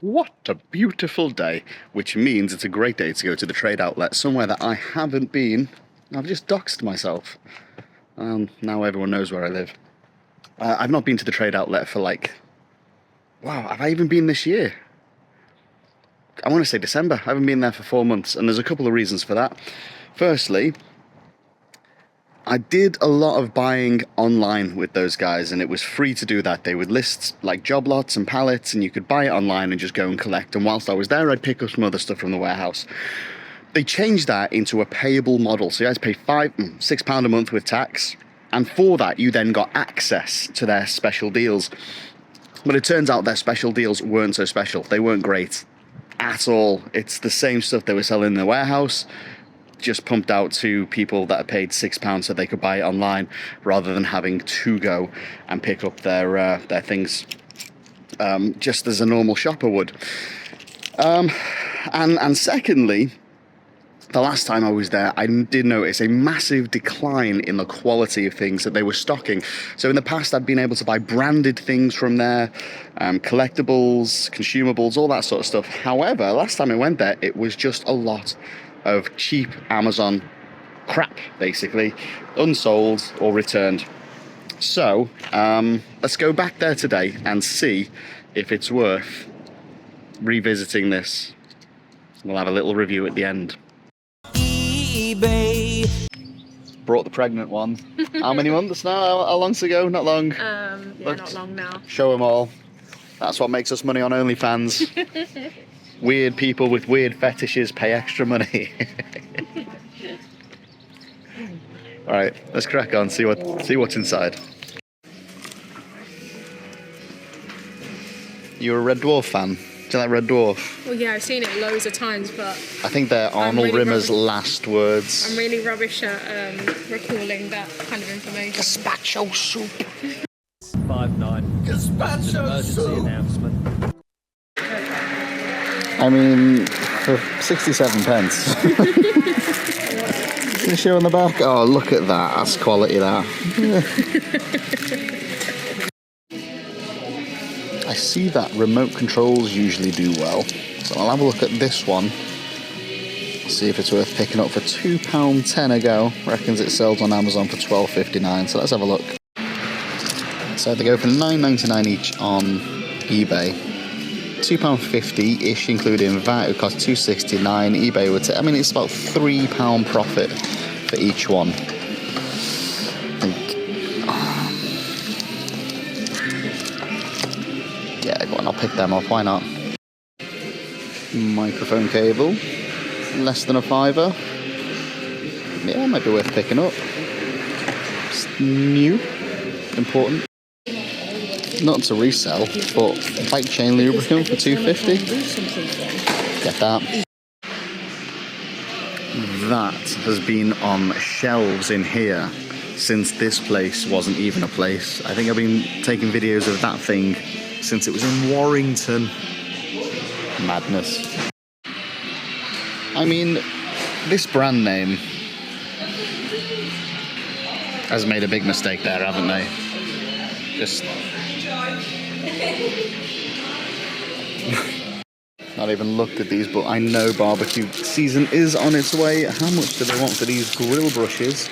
What a beautiful day, which means it's a great day to go to the trade outlet, somewhere that I haven't been. I've just doxed myself. Now everyone knows where I live. I've not been to the trade outlet for wow, have I even been this year? I want to say December. I haven't been there for 4 months, and there's a couple of reasons for that. Firstly, I did a lot of buying online with those guys, and it was free to do that. They would list job lots and pallets, and you could buy it online and just go and collect. And whilst I was there, I'd pick up some other stuff from the warehouse. They changed that into a payable model, so you had to pay £6 a month with tax, and for that you then got access to their special deals. But it turns out their special deals weren't so special. They weren't great at all. It's the same stuff they were selling in the warehouse, just pumped out to people that had paid £6 so they could buy it online, rather than having to go and pick up their things just as a normal shopper would. And secondly, the last time I was there, I did notice a massive decline in the quality of things that they were stocking. So in the past, I'd been able to buy branded things from there, collectibles, consumables, all that sort of stuff. However, last time I went there, it was just a lot of cheap Amazon crap, basically, unsold or returned. So let's go back there today and see if it's worth revisiting this. We'll have a little review at the end. eBay. Brought the pregnant one. How many months now? How long to go? Not long. Yeah, not long now. Show them all. That's what makes us money on OnlyFans. Weird people with weird fetishes pay extra money. All right, let's crack on. See what's inside. You're a Red Dwarf fan? Do you like Red Dwarf? Well, yeah, I've seen it loads of times, but I think they're Arnold Rimmer's last words. I'm really rubbish at recalling that kind of information. Gazpacho soup. 5-9. Gazpacho emergency soup. Announcement. I mean, for 67 pence. Can you show on the back? Oh, look at that. That's quality, that. I see that remote controls usually do well. So I'll have a look at this one. See if it's worth picking up for £2.10 a go. Reckons it sells on Amazon for £12.59. So let's have a look. So they go for £9.99 each on eBay. £2.50-ish including VAT. It would cost £2.69. eBay would take, I mean, it's about £3 profit for each one. I think. Yeah, go on, I'll pick them up. Why not? Microphone cable, less than a £5. Yeah, might be worth picking up. It's new, important. Not to resell, but bike chain lubricant for £2.50. Get that. That has been on shelves in here since this place wasn't even a place. I think I've been taking videos of that thing since it was in Warrington. Madness. I mean, this brand name has made a big mistake there, haven't they? Just not even looked at these, but I know barbecue season is on its way. How much do they want for these grill brushes?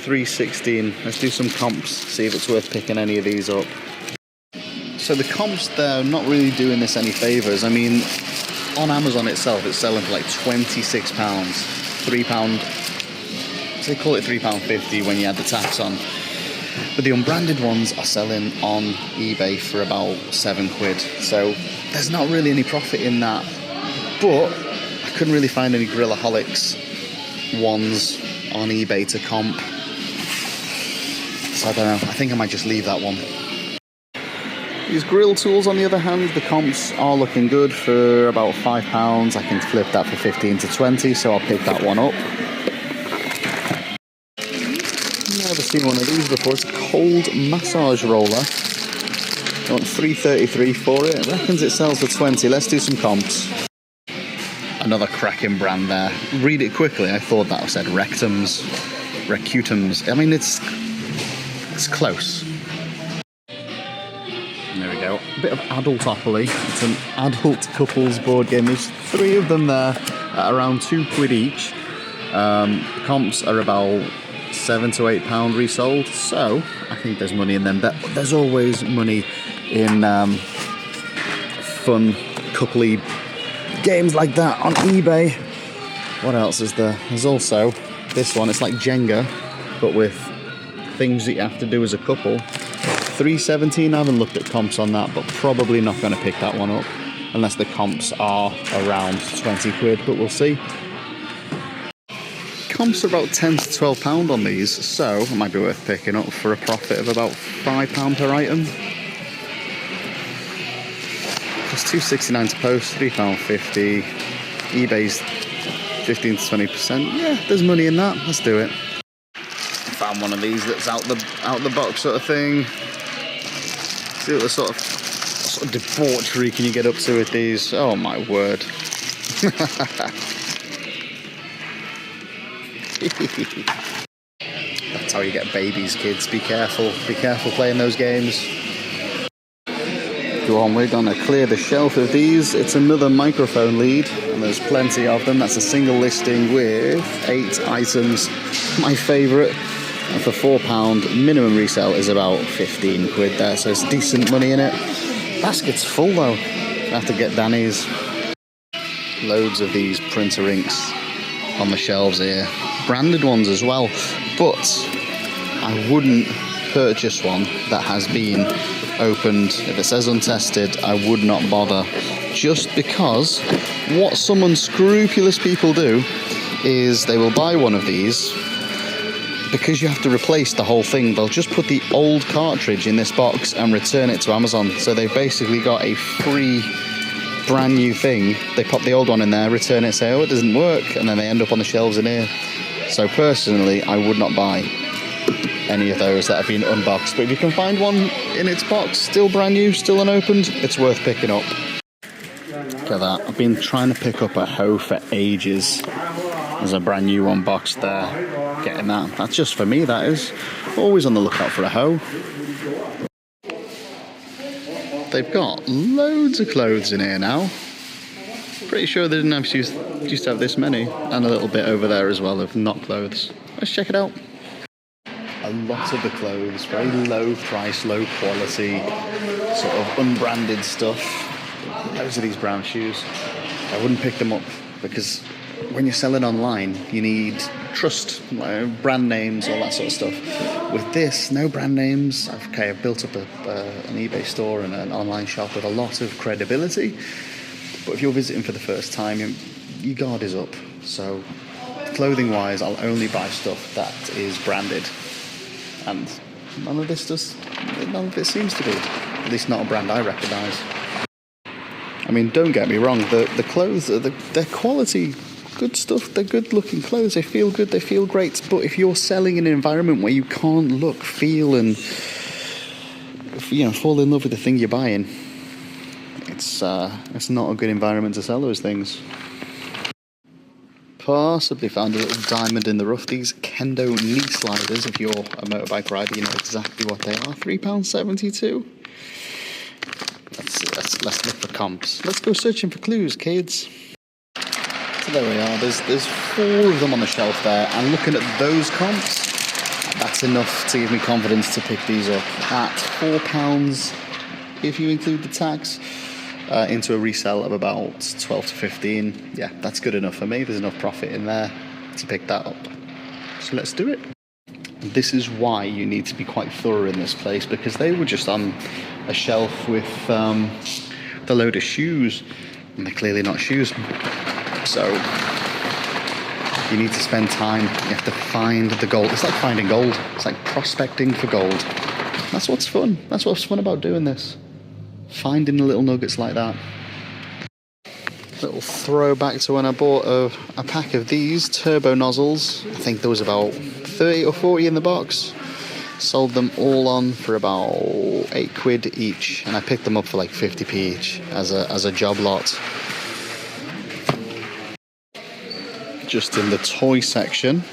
$3.16. Let's do some comps, see if it's worth picking any of these up. So the comps, they're not really doing this any favours. I mean, on Amazon itself, it's selling for £26, £3. So they call it £3.50 when you add the tax on. But the unbranded ones are selling on eBay for about £7. So there's not really any profit in that. But I couldn't really find any Grillaholics ones on eBay to comp. So I don't know. I think I might just leave that one. These grill tools, on the other hand, the comps are looking good for about £5. I can flip that for 15 to 20, so I'll pick that one up. Never seen one of these before. It's a cold massage roller. I want $3.33 for it. It reckons it sells for 20. Let's do some comps. Another cracking brand there. Read it quickly. I thought that said Rectums. Recutums. I mean, it's close. There we go. A bit of Adultopoly. It's an adult couples board game. There's 3 of them there at around £2 each. Comps are about £7 to £8 resold, so I think there's money in them. There's always money in fun coupley games like that on eBay. What else is there? There's also this one. It's like Jenga, but with things that you have to do as a couple. $3.17. I haven't looked at comps on that, but probably not going to pick that one up unless the comps are around £20, but we'll see. Comps are about £10 to £12 on these, so it might be worth picking up for a profit of about £5 per item. It's £2.69 to post, £3.50. eBay's 15 to 20%. Yeah, there's money in that. Let's do it. Found one of these that's out the box sort of thing. See what sort of debauchery can you get up to with these? Oh my word. That's how you get babies, kids. Be careful playing those games. Go on, we're gonna clear the shelf of these. It's another microphone lead, and there's plenty of them. That's a single listing with 8 items. My favourite. And for £4, minimum resale is about £15 there, so it's decent money in it. Basket's full though. I have to get Danny's. Loads of these printer inks on the shelves here. Branded ones as well, but I wouldn't purchase one that has been opened. If it says untested, I would not bother, just because what some unscrupulous people do is they will buy one of these. Because you have to replace the whole thing, they'll just put the old cartridge in this box and return it to Amazon. So they've basically got a free brand new thing. They pop the old one in there, return it, say, oh, it doesn't work, and then they end up on the shelves in here. So personally, I would not buy any of those that have been unboxed. But if you can find one in its box, still brand new, still unopened, it's worth picking up. Look at that. I've been trying to pick up a hoe for ages. There's a brand new one boxed there. Getting that. That's just for me, that is. Always on the lookout for a hoe. They've got loads of clothes in here now. Pretty sure they didn't used to have this many. And a little bit over there as well of not clothes. Let's check it out. A lot of the clothes, very low price, low quality, sort of unbranded stuff. Those are these brown shoes. I wouldn't pick them up because when you're selling online, you need trust, brand names, all that sort of stuff. With this, no brand names. I've built up an eBay store and an online shop with a lot of credibility. But if you're visiting for the first time, your guard is up. So, clothing-wise, I'll only buy stuff that is branded. And none of it seems to be. At least not a brand I recognise. I mean, don't get me wrong. The clothes, they're quality. Good stuff, they're good looking clothes, they feel good, they feel great, but if you're selling in an environment where you can't look, feel and fall in love with the thing you're buying, it's not a good environment to sell those things. Possibly found a little diamond in the rough. These Kendo knee sliders, if you're a motorbike rider, you know exactly what they are. £3.72. Let's look for comps. Let's go searching for clues, kids. So there we are, there's 4 of them on the shelf there, and looking at those comps, that's enough to give me confidence to pick these up at £4, if you include the tax, into a resale of about 12 to 15. Yeah, that's good enough for me. There's enough profit in there to pick that up. So let's do it. This is why you need to be quite thorough in this place, because they were just on a shelf with the load of shoes, and they're clearly not shoes. So you need to spend time. You have to find the gold. It's like finding gold. It's like prospecting for gold. That's what's fun. That's what's fun about doing this. Finding the little nuggets like that. Little throwback to when I bought a pack of these turbo nozzles. I think there was about 30 or 40 in the box. Sold them all on for about £8 each, and I picked them up for like 50p each as a job lot. Just in the toy section,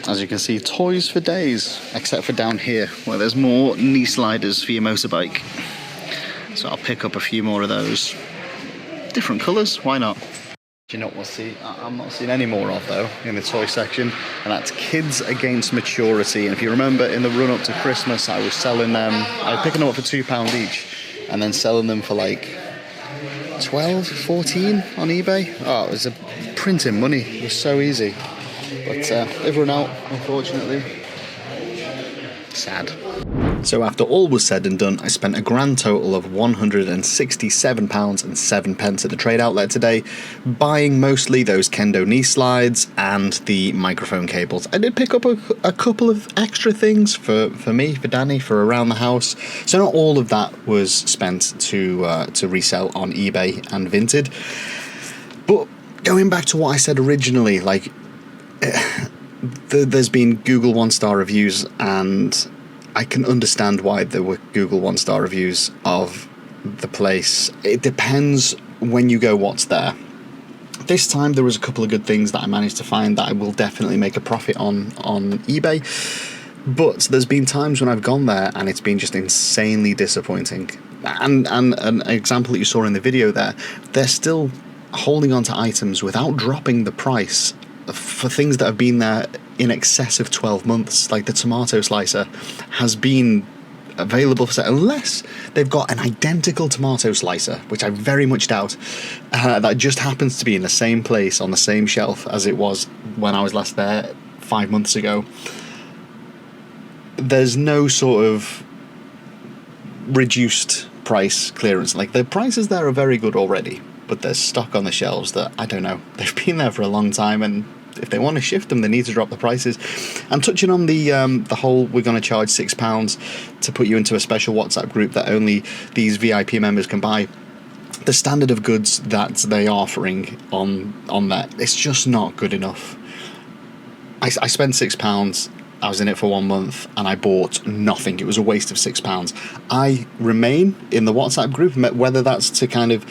as you can see, toys for days, except for down here where there's more knee sliders for your motorbike. So I'll pick up a few more of those. Different colours, why not? Do you know what we'll see? I'm not seeing any more of though in the toy section, and that's Kids Against Maturity. And if you remember, in the run up to Christmas, I was selling them. I was picking them up for £2 each, and then selling them for like 12, 14 on eBay. Oh, it was printing money. It was so easy, but they've run out, unfortunately. Sad. So after all was said and done, I spent a grand total of £167.07 at the trade outlet today, buying mostly those kendo knee slides and the microphone cables. I did pick up a couple of extra things for me, for Danny, for around the house. So not all of that was spent to resell on eBay and Vinted. But going back to what I said originally, like there's been Google 1-star reviews, and I can understand why there were Google 1-star reviews of the place. It depends when you go what's there. This time there was a couple of good things that I managed to find that I will definitely make a profit on eBay. But there's been times when I've gone there and it's been just insanely disappointing. And an example that you saw in the video there, they're still holding on to items without dropping the price for things that have been there in excess of 12 months. Like the tomato slicer has been available for sale, unless they've got an identical tomato slicer, which I very much doubt, that just happens to be in the same place on the same shelf as it was when I was last there 5 months ago. There's no sort of reduced price clearance. Like the prices there are very good already, but there's stock on the shelves that, I don't know, they've been there for a long time, and if they want to shift them, they need to drop the prices. I'm touching on the whole, we're going to charge £6 to put you into a special WhatsApp group that only these VIP members can buy. The standard of goods that they are offering on that, it's just not good enough. I spent £6, I was in it for 1 month, and I bought nothing. It was a waste of £6. I remain in the WhatsApp group, whether that's to kind of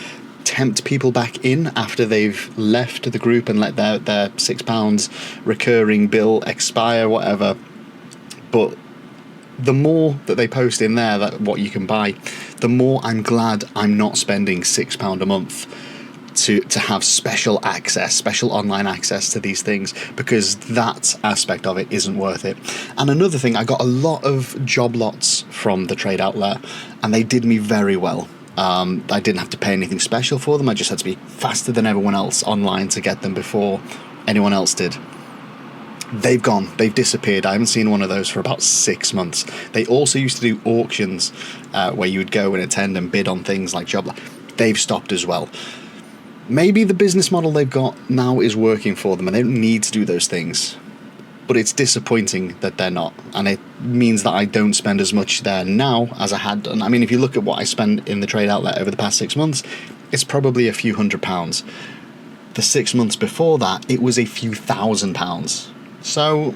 tempt people back in after they've left the group and let their £6 recurring bill expire, whatever. But the more that they post in there that what you can buy, the more I'm glad I'm not spending £6 a month to have special access, special online access to these things, because that aspect of it isn't worth it. And another thing, I got a lot of job lots from the trade outlet, and they did me very well. I didn't have to pay anything special for them. I just had to be faster than everyone else online to get them before anyone else did. They've gone. They've disappeared. I haven't seen one of those for about 6 months. They also used to do auctions where you would go and attend and bid on things like job. They've stopped as well. Maybe the business model they've got now is working for them and they don't need to do those things. But it's disappointing that they're not, and it means that I don't spend as much there now as I had done. I mean, if you look at what I spent in the trade outlet over the past 6 months, it's probably a few £100s. The 6 months before that, it was a few £1,000s. So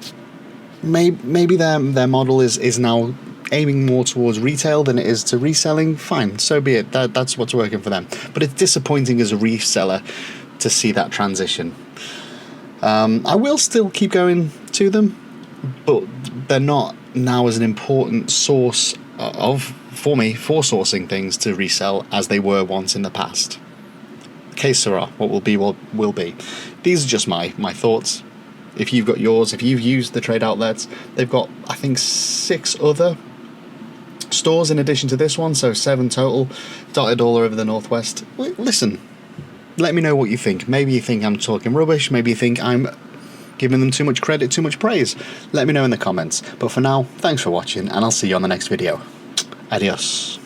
maybe their model is now aiming more towards retail than it is to reselling. Fine, so be it. That's what's working for them. But it's disappointing as a reseller to see that transition. I will still keep going to them, but they're not now as an important source for me for sourcing things to resell as they were once in the past. Que sera, what will be will be. These are just my thoughts. If you've got yours, if you've used the trade outlets, they've got, I think, 6 other stores in addition to this one, so 7 total, dotted all over the northwest. Listen, let me know what you think. Maybe you think I'm talking rubbish, maybe you think I'm giving them too much credit, too much praise. Let me know in the comments. But for now, thanks for watching, and I'll see you on the next video. Adios.